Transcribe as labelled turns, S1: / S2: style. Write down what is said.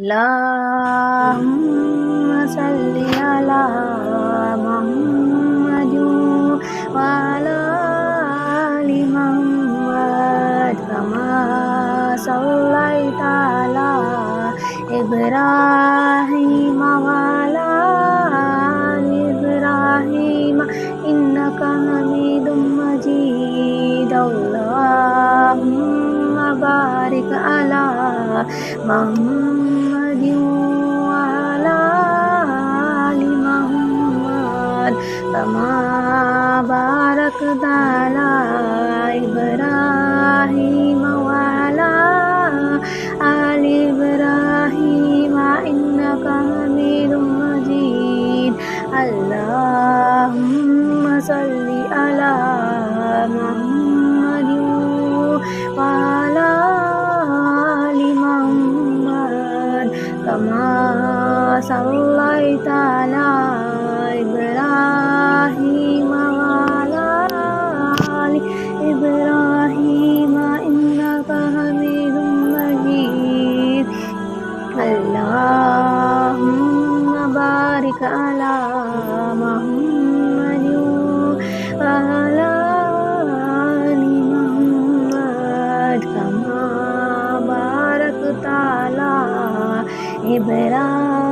S1: اللهم صل على محمد وعلى آل محمد كما صليت على إبراهيم وعلى آل إبراهيم إنك حميد مجيد اللهم بارك على محمد وعلى آل محمد كما باركت على إبراهيم وعلى آل إبراهيم إنك حميد مجيد اللهم صل على محمد وعلى آل محمد كما صليت على إبراهيم وعلى آل إبراهيم إنك حميد مجيد اللهم بارك على محمد وعلى آل محمد كما باركت على إبراهيم